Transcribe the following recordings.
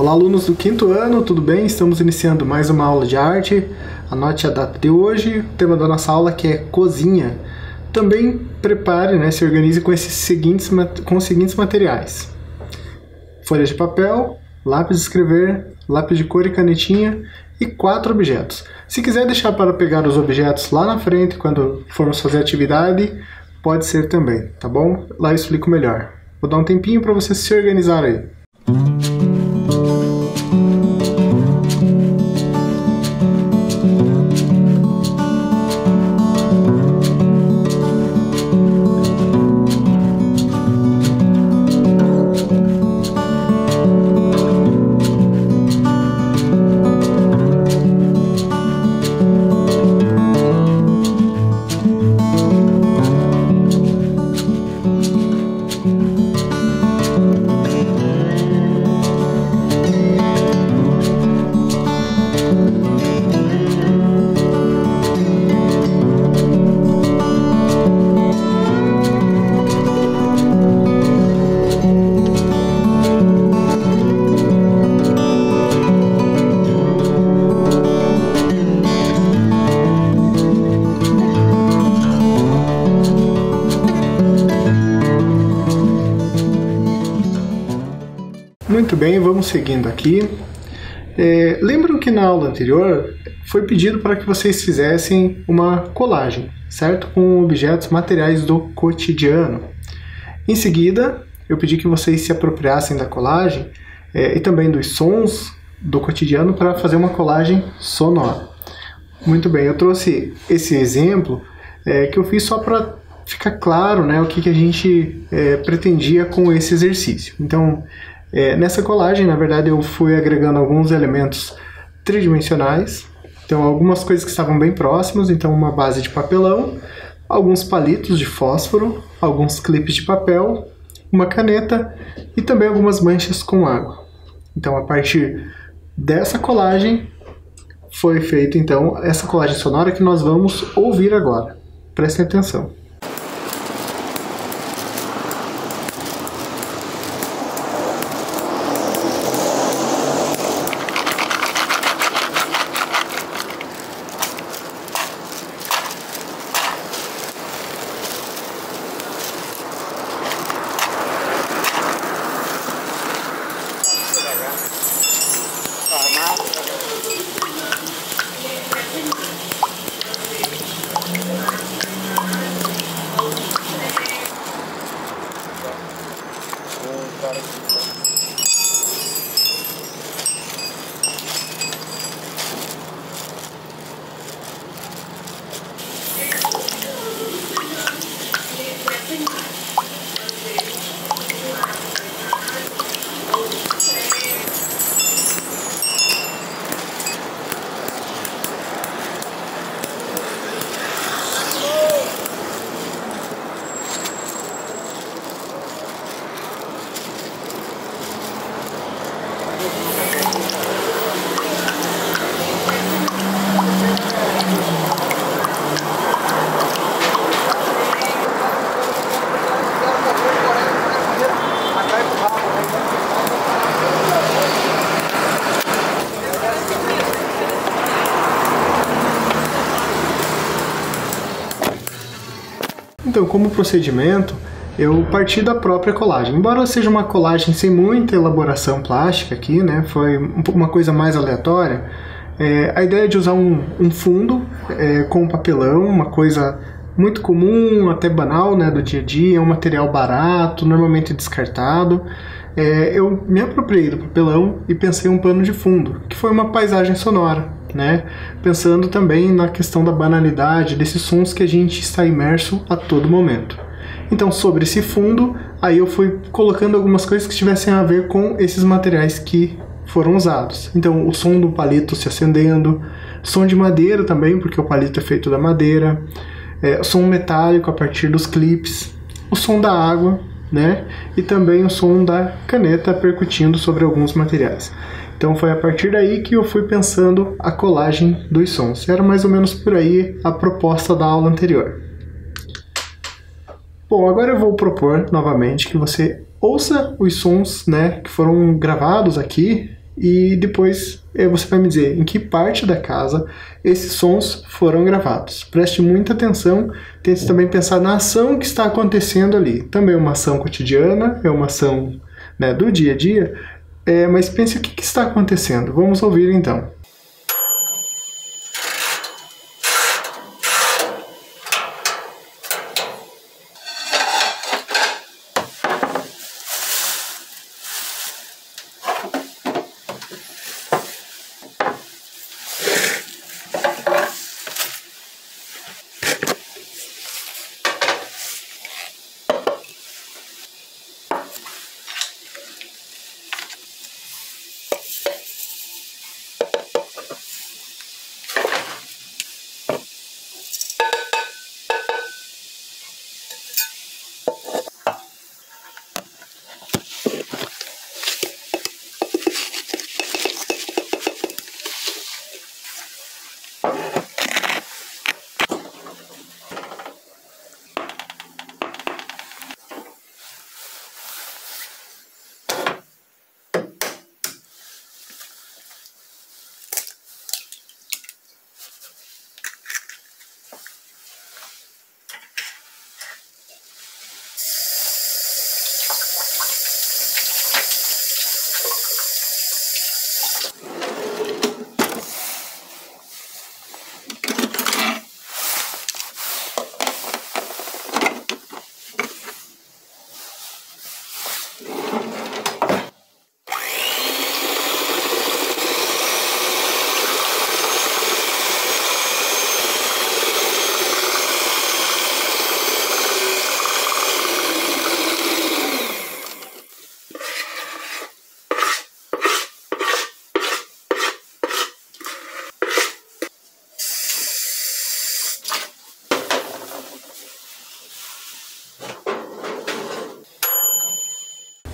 Olá, alunos do quinto ano, tudo bem? Estamos iniciando mais uma aula de arte. Anote a data de hoje, o tema da nossa aula que é cozinha. Também prepare, se organize com os seguintes materiais: folhas de papel, lápis de escrever, lápis de cor e canetinha e 4 objetos. Se quiser deixar para pegar os objetos lá na frente quando formos fazer a atividade, pode ser também, tá bom? Lá eu explico melhor. Vou dar um tempinho para você se organizar aí. Muito bem, vamos seguindo aqui. Lembram que na aula anterior foi pedido para que vocês fizessem uma colagem, certo? Com objetos materiais do cotidiano. Em seguida, eu pedi que vocês se apropriassem da colagem e também dos sons do cotidiano para fazer uma colagem sonora. Muito bem, eu trouxe esse exemplo que eu fiz só para ficar claro, o que a gente pretendia com esse exercício. Então, nessa colagem, na verdade, eu fui agregando alguns elementos tridimensionais. Então, algumas coisas que estavam bem próximas. Então, uma base de papelão, alguns palitos de fósforo, alguns clipes de papel, uma caneta e também algumas manchas com água. Então, a partir dessa colagem, foi feita, então, essa colagem sonora que nós vamos ouvir agora. Prestem atenção. Então, como procedimento, eu parti da própria colagem. Embora seja uma colagem sem muita elaboração plástica aqui, foi uma coisa mais aleatória, a ideia de usar um fundo com papelão, uma coisa muito comum, até banal, do dia a dia, é um material barato, normalmente descartado. Eu me apropriei do papelão e pensei em um pano de fundo, que foi uma paisagem sonora, pensando também na questão da banalidade, desses sons que a gente está imerso a todo momento. Então, sobre esse fundo, aí eu fui colocando algumas coisas que tivessem a ver com esses materiais que foram usados. Então, o som do palito se acendendo, som de madeira também, porque o palito é feito da madeira, som metálico a partir dos clips, o som da água, e também o som da caneta percutindo sobre alguns materiais. Então foi a partir daí que eu fui pensando a colagem dos sons. Era mais ou menos por aí a proposta da aula anterior. Bom, agora eu vou propor novamente que você ouça os sons, que foram gravados aqui e depois você vai me dizer em que parte da casa esses sons foram gravados. Preste muita atenção, tente também pensar na ação que está acontecendo ali. Também é uma ação cotidiana, é uma ação, né, do dia a dia, mas pense o que está acontecendo. Vamos ouvir então.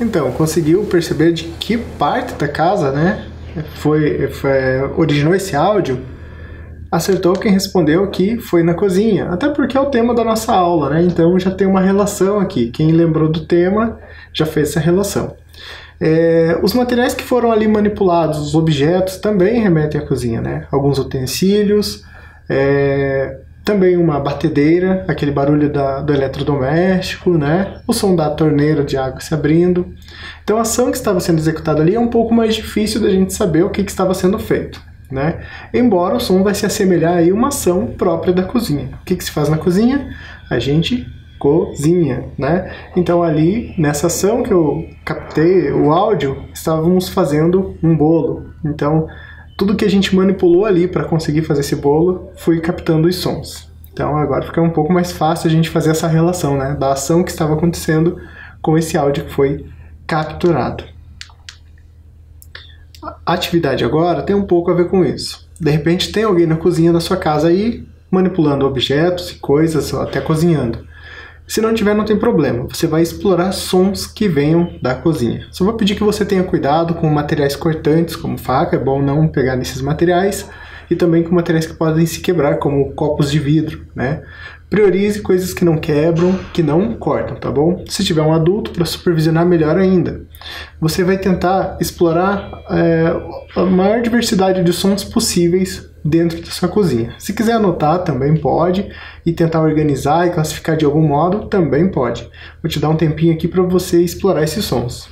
Então, conseguiu perceber de que parte da casa, né, originou esse áudio? Acertou quem respondeu que foi na cozinha, até porque é o tema da nossa aula, né? Então já tem uma relação aqui. Quem lembrou do tema já fez essa relação. Os materiais que foram ali manipulados, os objetos, também remetem à cozinha, né? Alguns utensílios, também uma batedeira, aquele barulho do eletrodoméstico, né? O som da torneira de água se abrindo. Então a ação que estava sendo executada ali é um pouco mais difícil da gente saber o que estava sendo feito, né? Embora o som vai se assemelhar a uma ação própria da cozinha. O que se faz na cozinha? A gente cozinha, né? Então ali, nessa ação que eu captei o áudio, estávamos fazendo um bolo. Então tudo que a gente manipulou ali para conseguir fazer esse bolo, fui captando os sons. Então agora fica um pouco mais fácil a gente fazer essa relação, né, da ação que estava acontecendo com esse áudio que foi capturado. A atividade agora tem um pouco a ver com isso. De repente tem alguém na cozinha da sua casa aí, manipulando objetos e coisas, ou até cozinhando. Se não tiver, não tem problema. Você vai explorar sons que venham da cozinha. Só vou pedir que você tenha cuidado com materiais cortantes, como faca. É bom não pegar nesses materiais. E também com materiais que podem se quebrar, como copos de vidro, né? Priorize coisas que não quebram, que não cortam, tá bom? Se tiver um adulto para supervisionar, melhor ainda. Você vai tentar explorar a maior diversidade de sons possíveis dentro da sua cozinha. Se quiser anotar, também pode, e tentar organizar e classificar de algum modo, também pode. Vou te dar um tempinho aqui para você explorar esses sons.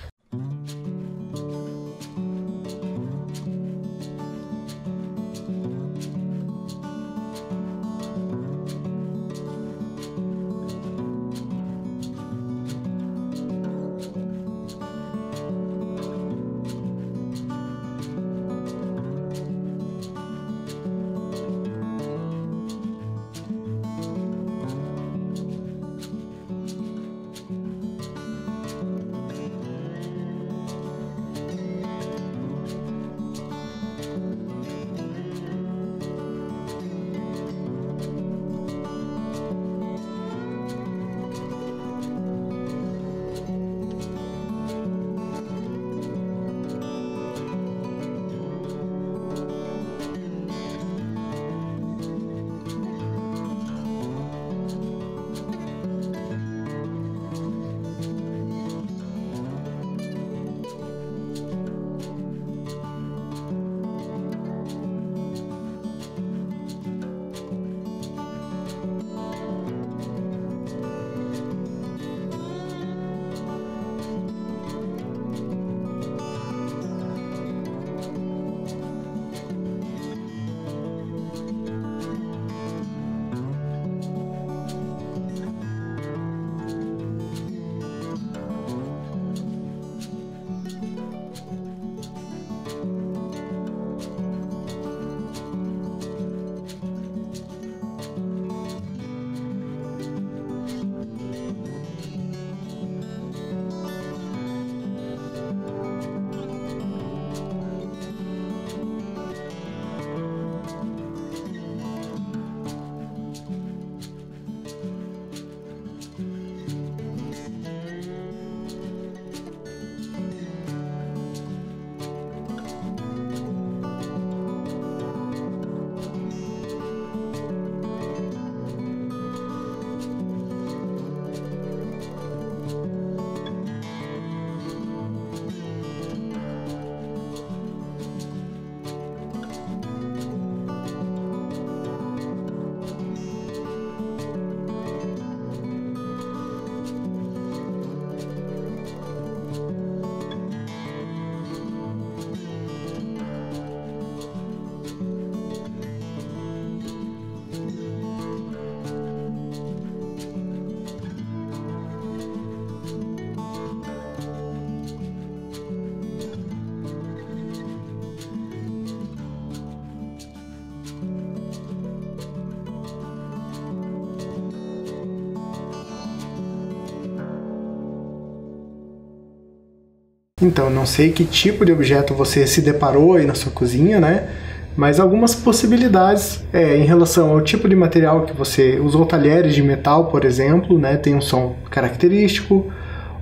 Então, não sei que tipo de objeto você se deparou aí na sua cozinha, né? Mas algumas possibilidades em relação ao tipo de material que você usou, talheres de metal, por exemplo, né? Tem um som característico.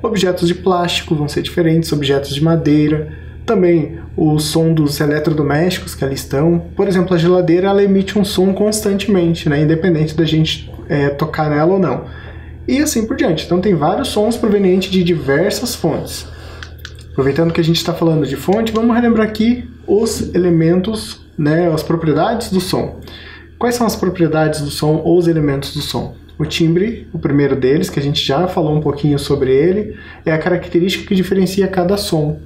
Objetos de plástico vão ser diferentes, objetos de madeira. Também o som dos eletrodomésticos que ali estão. Por exemplo, a geladeira ela emite um som constantemente, né? Independente da gente tocar nela ou não. E assim por diante. Então tem vários sons provenientes de diversas fontes. Aproveitando que a gente está falando de fonte, vamos relembrar aqui os elementos, né, as propriedades do som. Quais são as propriedades do som ou os elementos do som? O timbre, o primeiro deles, que a gente já falou um pouquinho sobre ele, é a característica que diferencia cada som.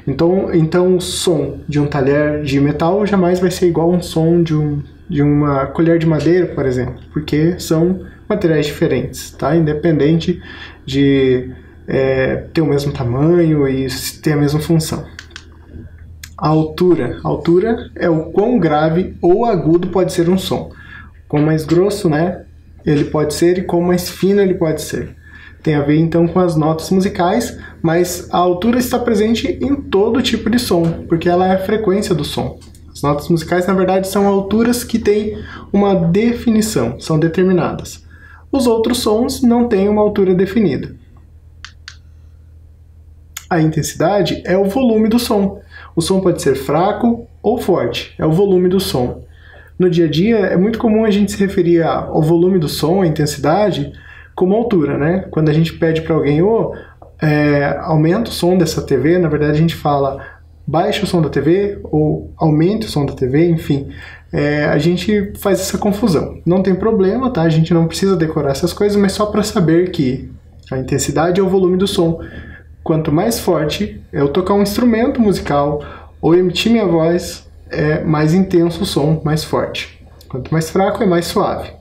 Então o som de um talher de metal jamais vai ser igual a um som de uma colher de madeira, por exemplo, porque são materiais diferentes, tá? Independente de ter o mesmo tamanho e ter a mesma função. A altura. A altura é o quão grave ou agudo pode ser um som. Quão mais grosso, né, ele pode ser, e quão mais fino ele pode ser. Tem a ver então com as notas musicais, mas a altura está presente em todo tipo de som, porque ela é a frequência do som. As notas musicais, na verdade, são alturas que têm uma definição, são determinadas. Os outros sons não têm uma altura definida. A intensidade é o volume do som. O som pode ser fraco ou forte, é o volume do som. No dia a dia, é muito comum a gente se referir ao volume do som, a intensidade, como altura, né? Quando a gente pede para alguém, aumenta o som dessa TV, na verdade a gente fala baixa o som da TV ou aumente o som da TV, enfim. A gente faz essa confusão. Não tem problema, tá? A gente não precisa decorar essas coisas, mas só para saber que a intensidade é o volume do som. Quanto mais forte eu tocar um instrumento musical ou emitir minha voz, é mais intenso o som, mais forte. Quanto mais fraco, é mais suave.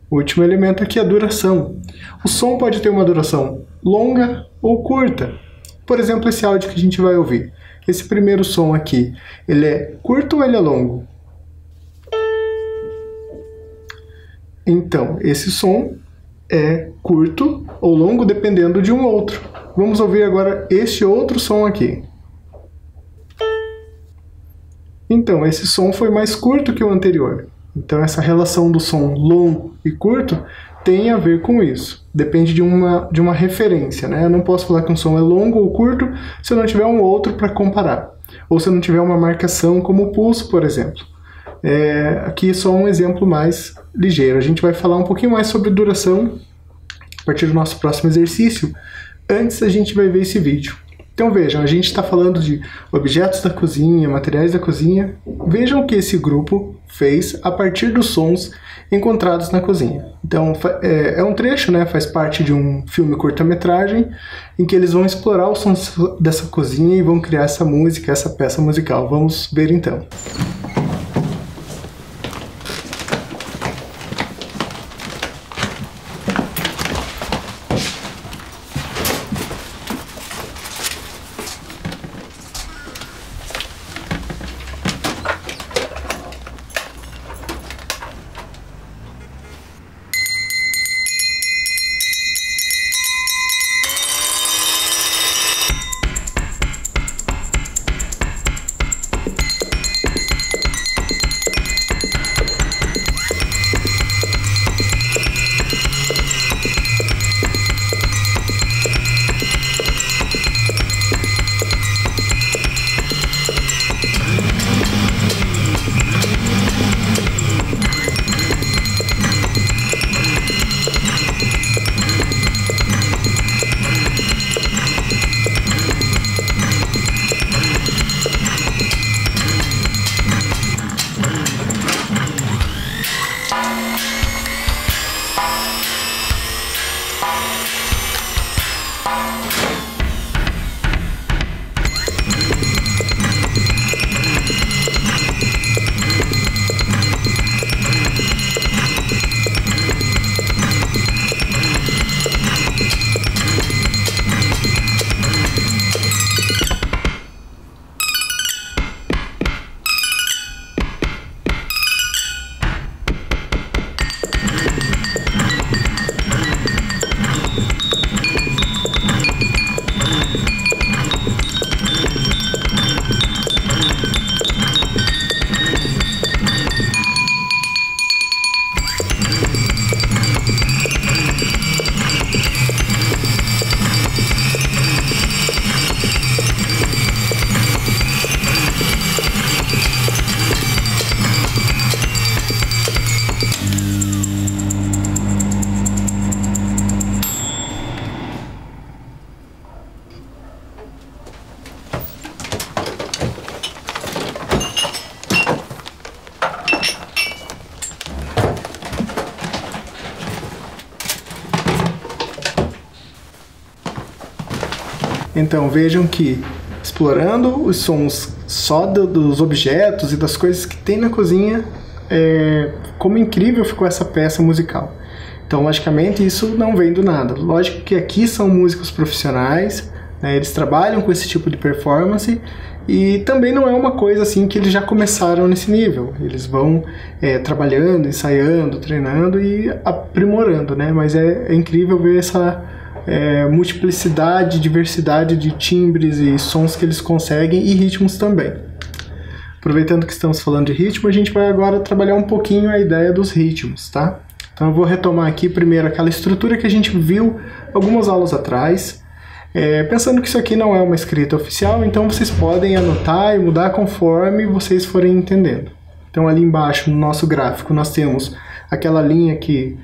O último elemento aqui é a duração. O som pode ter uma duração longa ou curta. Por exemplo, esse áudio que a gente vai ouvir. Esse primeiro som aqui, ele é curto ou ele é longo? Então, esse som é curto ou longo dependendo de um outro. Vamos ouvir agora este outro som aqui. Então, esse som foi mais curto que o anterior. Então, essa relação do som longo e curto tem a ver com isso. Depende de uma referência, né? Eu não posso falar que um som é longo ou curto se eu não tiver um outro para comparar. Ou se eu não tiver uma marcação como o pulso, por exemplo. Aqui é só um exemplo mais ligeiro. A gente vai falar um pouquinho mais sobre duração a partir do nosso próximo exercício. Antes a gente vai ver esse vídeo. Então vejam, a gente está falando de objetos da cozinha, materiais da cozinha. Vejam o que esse grupo fez a partir dos sons encontrados na cozinha. Então é um trecho, né? Faz parte de um filme curta-metragem em que eles vão explorar os sons dessa cozinha e vão criar essa música, essa peça musical. Vamos ver então. Então vejam que, explorando os sons só dos objetos e das coisas que tem na cozinha, como incrível ficou essa peça musical. Então, logicamente, isso não vem do nada. Lógico que aqui são músicos profissionais, né, eles trabalham com esse tipo de performance, e também não é uma coisa assim que eles já começaram nesse nível. Eles vão trabalhando, ensaiando, treinando e aprimorando, né? Mas é incrível ver essa multiplicidade, diversidade de timbres e sons que eles conseguem, e ritmos também. Aproveitando que estamos falando de ritmo, a gente vai agora trabalhar um pouquinho a ideia dos ritmos, tá? Então eu vou retomar aqui primeiro aquela estrutura que a gente viu algumas aulas atrás, pensando que isso aqui não é uma escrita oficial, então vocês podem anotar e mudar conforme vocês forem entendendo. Então ali embaixo no nosso gráfico nós temos aquela linha que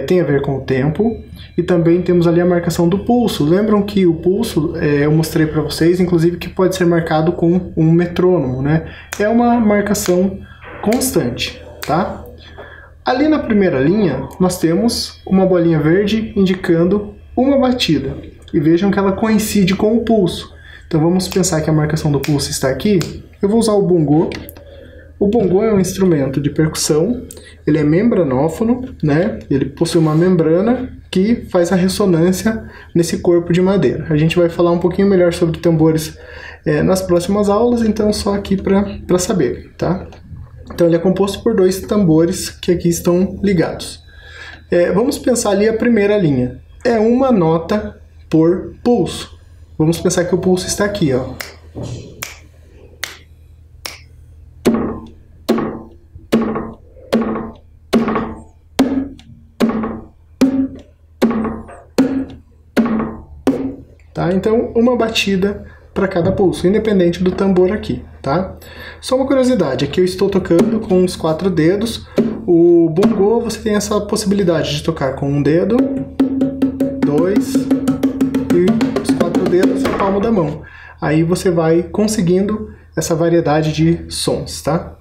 tem a ver com o tempo, e também temos ali a marcação do pulso. Lembram que o pulso, eu mostrei para vocês, inclusive, que pode ser marcado com um metrônomo, né? É uma marcação constante, tá? Ali na primeira linha, nós temos uma bolinha verde indicando uma batida. E vejam que ela coincide com o pulso. Então vamos pensar que a marcação do pulso está aqui. Eu vou usar o bongô. O bongô é um instrumento de percussão, ele é membranófono, né? Ele possui uma membrana que faz a ressonância nesse corpo de madeira. A gente vai falar um pouquinho melhor sobre tambores nas próximas aulas, então só aqui para saber, tá? Então ele é composto por 2 tambores que aqui estão ligados. Vamos pensar ali a primeira linha. É uma nota por pulso. Vamos pensar que o pulso está aqui, ó. Tá? Então, uma batida para cada pulso, independente do tambor aqui, tá? Só uma curiosidade, aqui eu estou tocando com os 4 dedos. O bongô você tem essa possibilidade de tocar com um dedo, 2 e os 4 dedos na palma da mão. Aí você vai conseguindo essa variedade de sons, tá?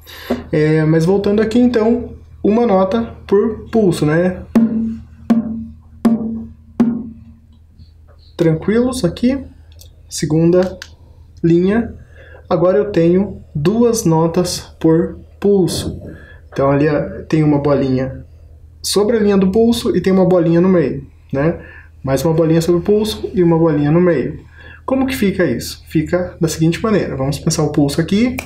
Mas voltando aqui então, uma nota por pulso, né? Tranquilos aqui, segunda linha. Agora eu tenho 2 notas por pulso. Então ali tem uma bolinha sobre a linha do pulso e tem uma bolinha no meio, né? Mais uma bolinha sobre o pulso e uma bolinha no meio. Como que fica isso? Fica da seguinte maneira. Vamos pensar o pulso aqui.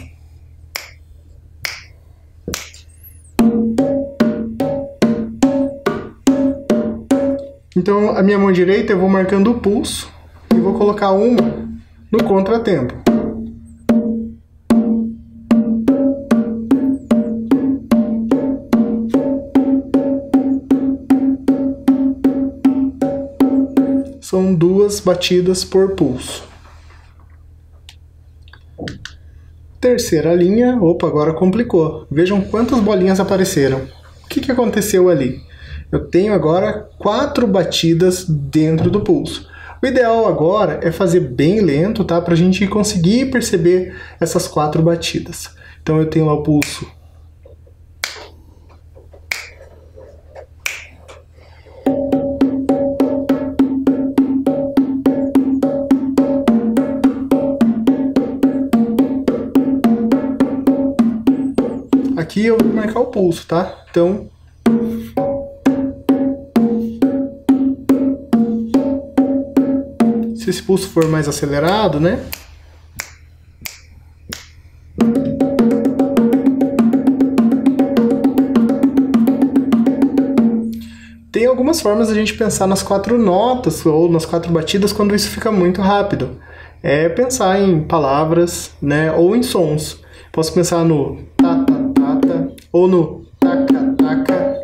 Então, a minha mão direita eu vou marcando o pulso e vou colocar uma no contratempo. São 2 batidas por pulso. Terceira linha, opa, agora complicou. Vejam quantas bolinhas apareceram. O que aconteceu ali? Eu tenho agora 4 batidas dentro do pulso. O ideal agora é fazer bem lento, tá? Para a gente conseguir perceber essas 4 batidas. Então eu tenho lá o pulso. Aqui eu vou marcar o pulso, tá? Então se esse pulso for mais acelerado, né? Tem algumas formas de a gente pensar nas 4 notas ou nas 4 batidas quando isso fica muito rápido. É pensar em palavras, né? Ou em sons. Posso pensar no ta-ta-ta-ta ou no taca-taca,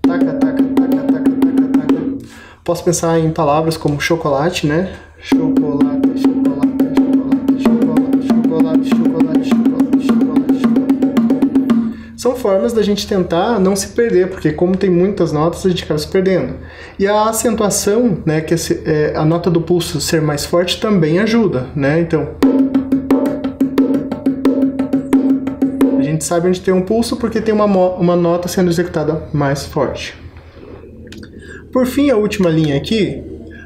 taca-taca, taca-taca, taca-taca. Posso pensar em palavras como chocolate, né? Chocolate, chocolate, chocolate, chocolate, chocolate, chocolate, chocolate, chocolate, chocolate. São formas da gente tentar não se perder, porque como tem muitas notas, a gente acaba se perdendo. E a acentuação, né, que a nota do pulso ser mais forte também ajuda, né? Então, a gente sabe onde tem um pulso porque tem uma nota sendo executada mais forte. Por fim, a última linha aqui,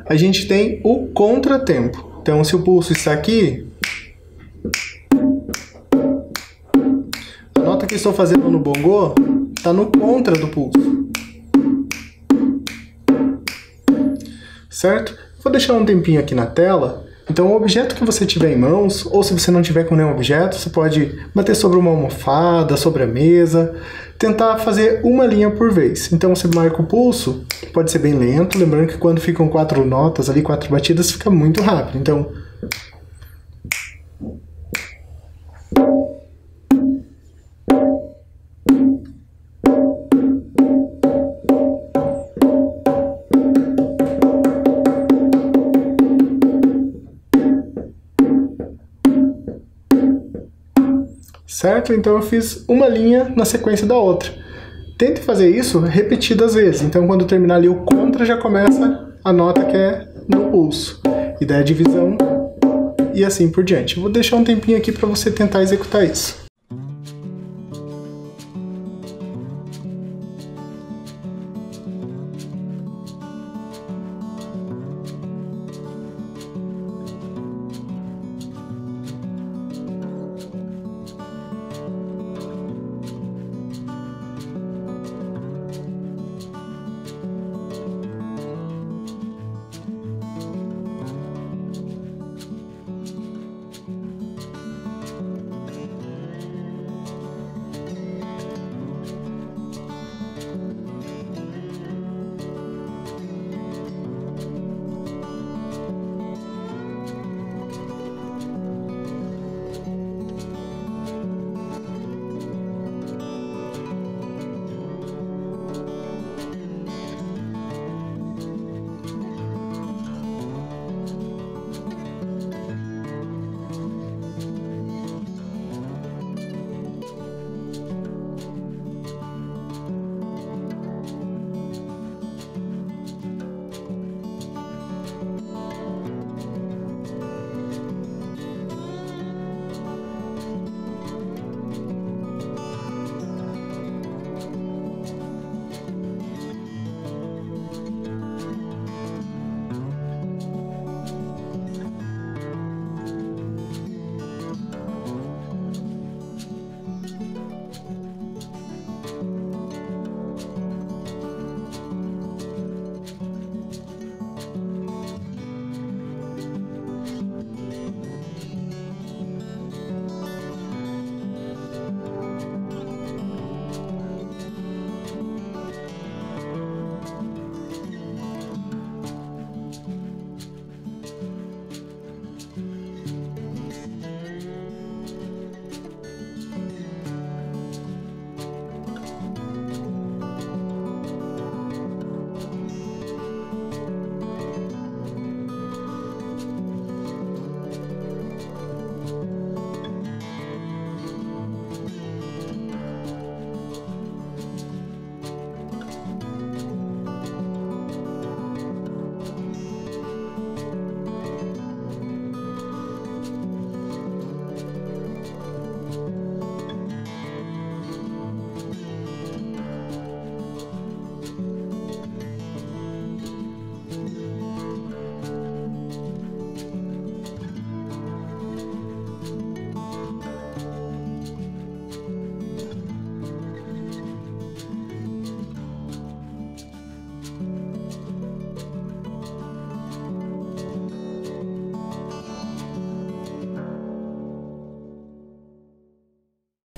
a gente tem o contratempo. Então, se o pulso está aqui, a nota que estou fazendo no bongô está no contra do pulso. Certo? Vou deixar um tempinho aqui na tela. Então, o objeto que você tiver em mãos, ou se você não tiver com nenhum objeto, você pode bater sobre uma almofada, sobre a mesa, tentar fazer uma linha por vez. Então, você marca o pulso, pode ser bem lento, lembrando que quando ficam 4 notas ali, 4 batidas, fica muito rápido. Então, certo? Então eu fiz uma linha na sequência da outra. Tente fazer isso repetidas vezes. Então quando terminar ali o contra, já começa a nota que é no pulso. E daí a divisão e assim por diante. Eu vou deixar um tempinho aqui para você tentar executar isso.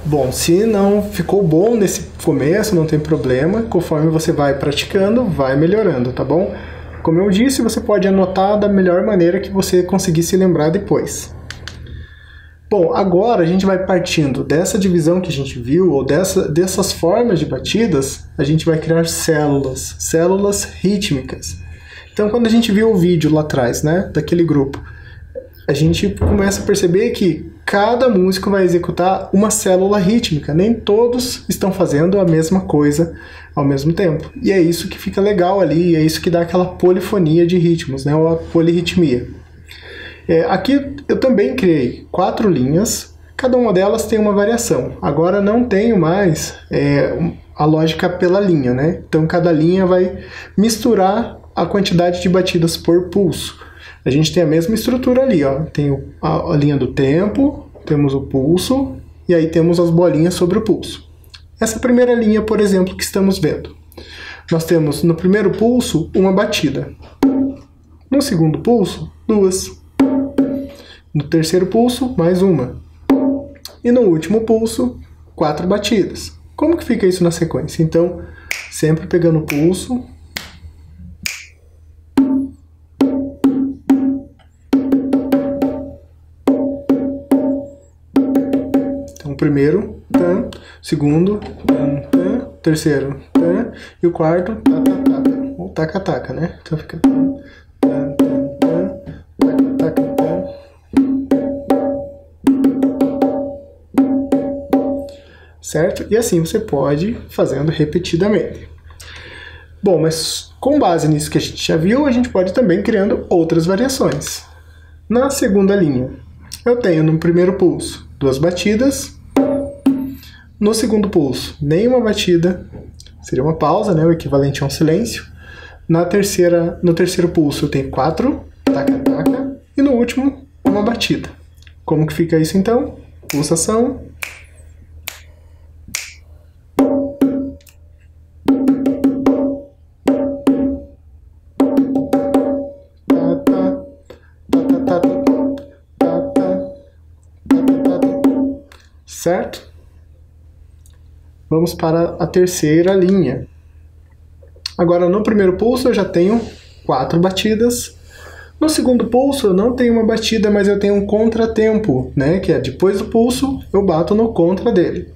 Bom, se não ficou bom nesse começo, não tem problema, conforme você vai praticando, vai melhorando, tá bom? Como eu disse, você pode anotar da melhor maneira que você conseguir se lembrar depois. Bom, agora a gente vai partindo dessa divisão que a gente viu, ou dessas formas de batidas, a gente vai criar células rítmicas. Então, quando a gente viu o vídeo lá atrás, né, daquele grupo, a gente começa a perceber que cada músico vai executar uma célula rítmica. Nem todos estão fazendo a mesma coisa ao mesmo tempo. E é isso que fica legal ali, é isso que dá aquela polifonia de ritmos, né, ou a polirritmia. Aqui eu também criei 4 linhas, cada uma delas tem uma variação. Agora não tenho mais a lógica pela linha, né? Então cada linha vai misturar a quantidade de batidas por pulso. A gente tem a mesma estrutura ali, ó. Tem a linha do tempo, temos o pulso, e aí temos as bolinhas sobre o pulso. Essa primeira linha, por exemplo, que estamos vendo. Nós temos no primeiro pulso uma batida. No segundo pulso, 2. No terceiro pulso, mais uma. E no último pulso, 4 batidas. Como que fica isso na sequência? Então, sempre pegando o pulso. Então, o primeiro, tan, segundo, tan, tan, terceiro, tan, e o quarto, ta, ta, ta, ta. Ou taca, taca, né? Então fica tan, tan, tan, tan, taca, taca, tan. Certo? E assim você pode ir fazendo repetidamente. Bom, mas com base nisso que a gente já viu, a gente pode também criando outras variações. Na segunda linha, eu tenho no primeiro pulso 2 batidas. No segundo pulso, nenhuma batida. Seria uma pausa, né? O equivalente a um silêncio. No terceiro pulso, eu tenho 4, taca, taca. E no último, uma batida. Como que fica isso então? Pulsação. Certo? Vamos para a terceira linha. Agora, no primeiro pulso, eu já tenho 4 batidas. No segundo pulso, eu não tenho uma batida, mas eu tenho um contratempo, né? Que é depois do pulso, eu bato no contra dele.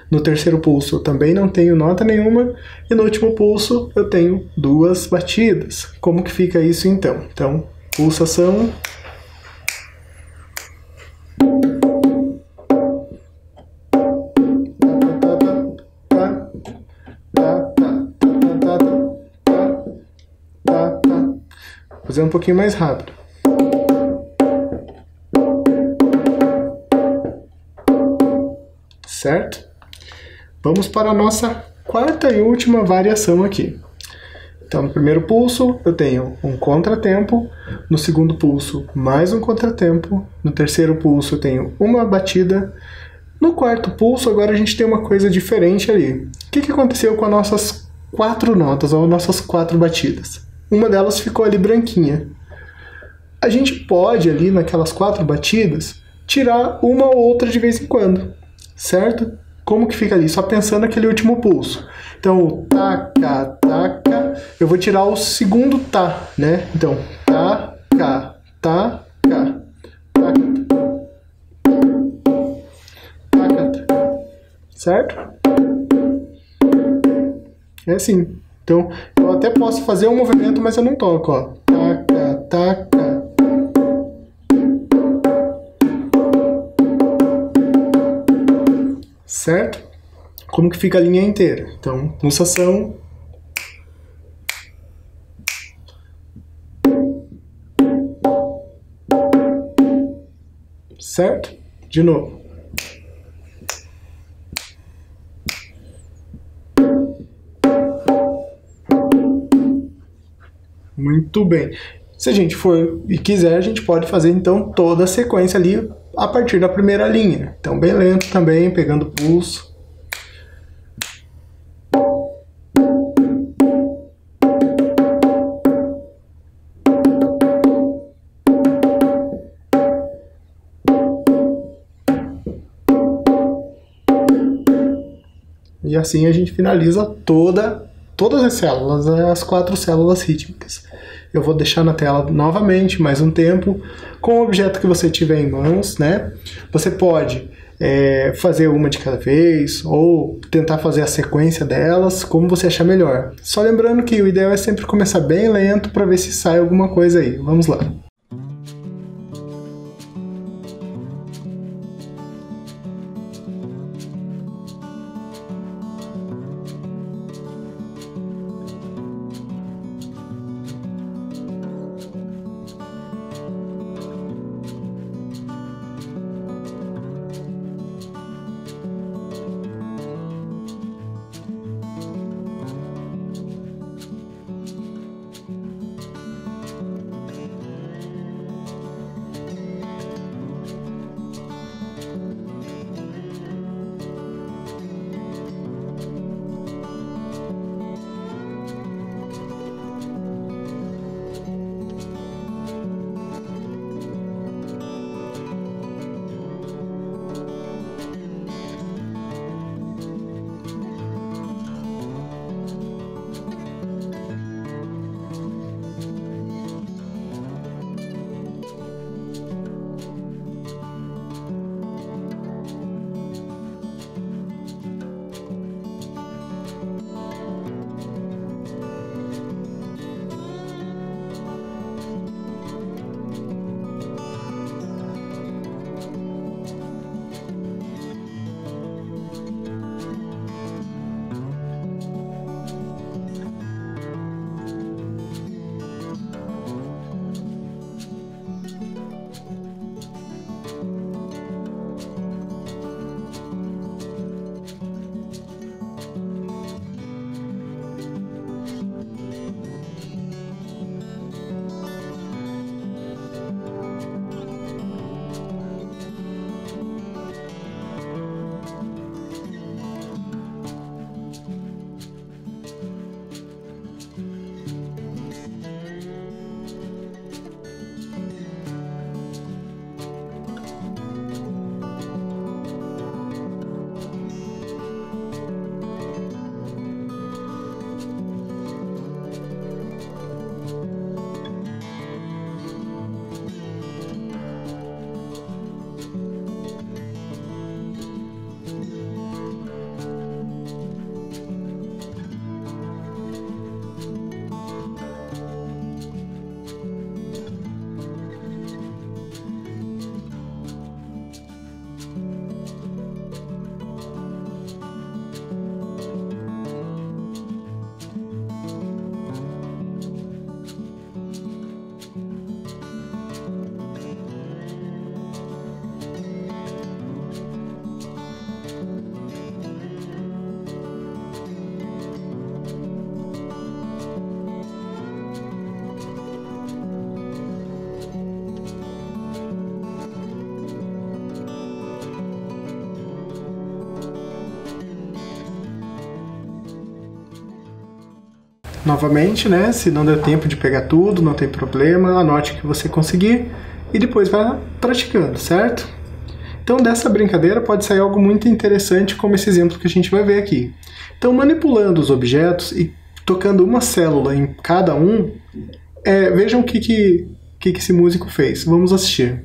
No terceiro pulso, eu também não tenho nota nenhuma. E no último pulso, eu tenho 2 batidas. Como que fica isso, então? Então, pulsação. Vou fazer um pouquinho mais rápido. Certo? Vamos para a nossa quarta e última variação aqui. Então, no primeiro pulso, eu tenho um contratempo. No segundo pulso, mais um contratempo. No terceiro pulso, eu tenho uma batida. No quarto pulso, agora a gente tem uma coisa diferente ali. O que aconteceu com as nossas 4 notas, ou nossas 4 batidas? Uma delas ficou ali branquinha. A gente pode ali, naquelas 4 batidas, tirar uma ou outra de vez em quando, certo? Como que fica ali? Só pensando naquele último pulso. Então, o taca, taca, eu vou tirar o segundo tá, né? Então, taca, taca, taca, taca, taca, certo? É assim. Então, eu até posso fazer um movimento, mas eu não toco, ó. Taca, taca. Certo? Como que fica a linha inteira? Então, pulsação. Certo? De novo. Muito bem. Se a gente for e quiser, a gente pode fazer então toda a sequência ali a partir da primeira linha. Então, bem lento também, pegando o pulso. E assim a gente finaliza todas as células, as 4 células rítmicas. Eu vou deixar na tela novamente mais um tempo, com o objeto que você tiver em mãos, né? Você pode fazer uma de cada vez, ou tentar fazer a sequência delas, como você achar melhor. Só lembrando que o ideal é sempre começar bem lento para ver se sai alguma coisa aí. Vamos lá. novamente, né? Se não deu tempo de pegar tudo, não tem problema, anote o que você conseguir e depois vá praticando, certo? Então dessa brincadeira pode sair algo muito interessante, como esse exemplo que a gente vai ver aqui. Então manipulando os objetos e tocando uma célula em cada um, vejam o que esse músico fez. Vamos assistir.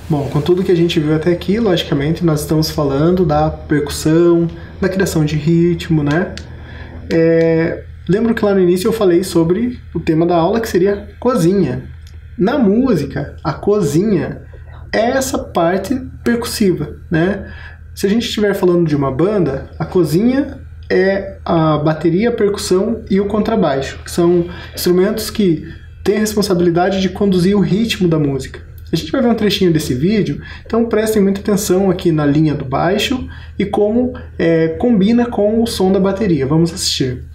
Bom, com tudo que a gente viu até aqui, logicamente, nós estamos falando da percussão, da criação de ritmo, né? Lembro que lá no início eu falei sobre o tema da aula, que seria cozinha. Na música, a cozinha é essa parte percussiva, né? Se a gente estiver falando de uma banda, a cozinha é a bateria, a percussão e o contrabaixo, que são instrumentos que têm a responsabilidade de conduzir o ritmo da música. A gente vai ver um trechinho desse vídeo, então prestem muita atenção aqui na linha do baixo e como combina com o som da bateria. Vamos assistir.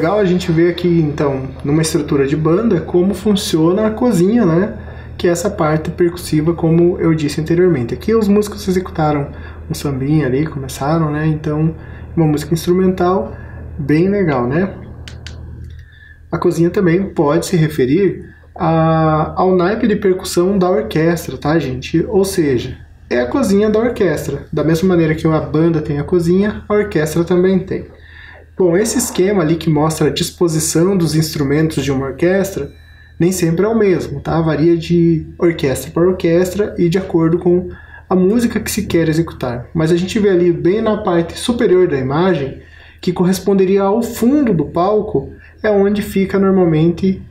legal a gente ver aqui, então, numa estrutura de banda, como funciona a cozinha, né? Que é essa parte percussiva, como eu disse anteriormente. Aqui os músicos executaram um sambinha ali, começaram, né? Então, uma música instrumental bem legal, né? A cozinha também pode se referir ao naipe de percussão da orquestra, tá, gente? Ou seja, é a cozinha da orquestra. Da mesma maneira que a banda tem a cozinha, a orquestra também tem. Bom, esse esquema ali que mostra a disposição dos instrumentos de uma orquestra nem sempre é o mesmo, tá? Varia de orquestra para orquestra e de acordo com a música que se quer executar. Mas a gente vê ali bem na parte superior da imagem, que corresponderia ao fundo do palco, é onde fica normalmente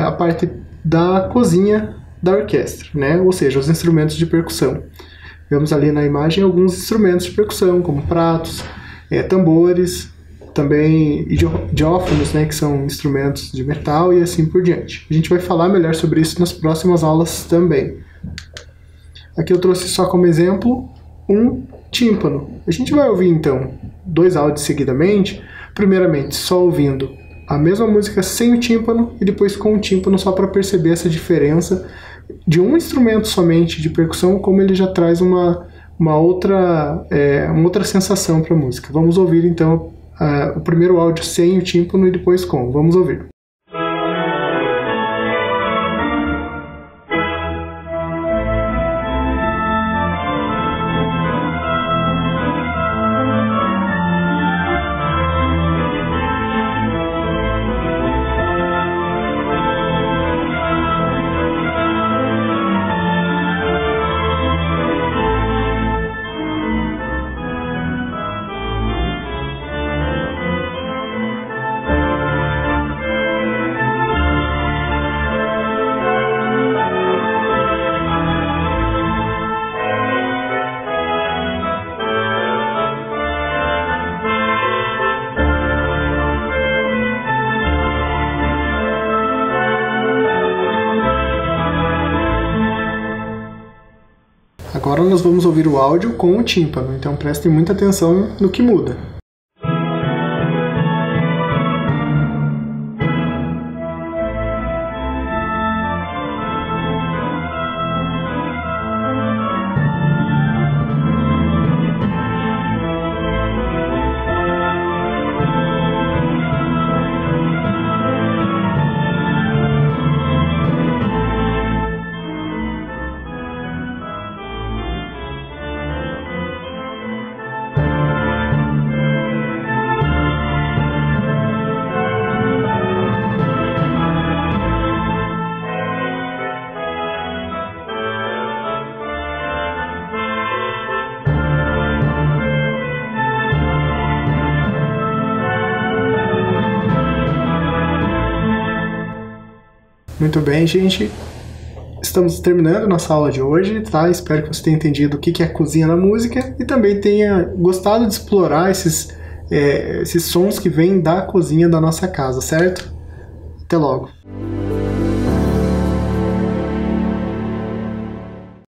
a parte da cozinha da orquestra, né? Ou seja, os instrumentos de percussão. Vemos ali na imagem alguns instrumentos de percussão, como pratos, tambores, também diófonos, né, que são instrumentos de metal e assim por diante. A gente vai falar melhor sobre isso nas próximas aulas também. Aqui eu trouxe só como exemplo um tímpano. A gente vai ouvir então 2 áudios seguidamente, primeiramente só ouvindo a mesma música sem o tímpano e depois com o tímpano, só para perceber essa diferença de um instrumento somente de percussão, como ele já traz uma outra sensação para a música. Vamos ouvir então o primeiro áudio sem o tímpano e depois com. Vamos ouvir. Agora nós vamos ouvir o áudio com o tímpano, então prestem muita atenção no que muda. Muito bem, gente. Estamos terminando nossa aula de hoje, tá? Espero que você tenha entendido o que é cozinha na música e também tenha gostado de explorar esses sons que vêm da cozinha da nossa casa, certo? Até logo!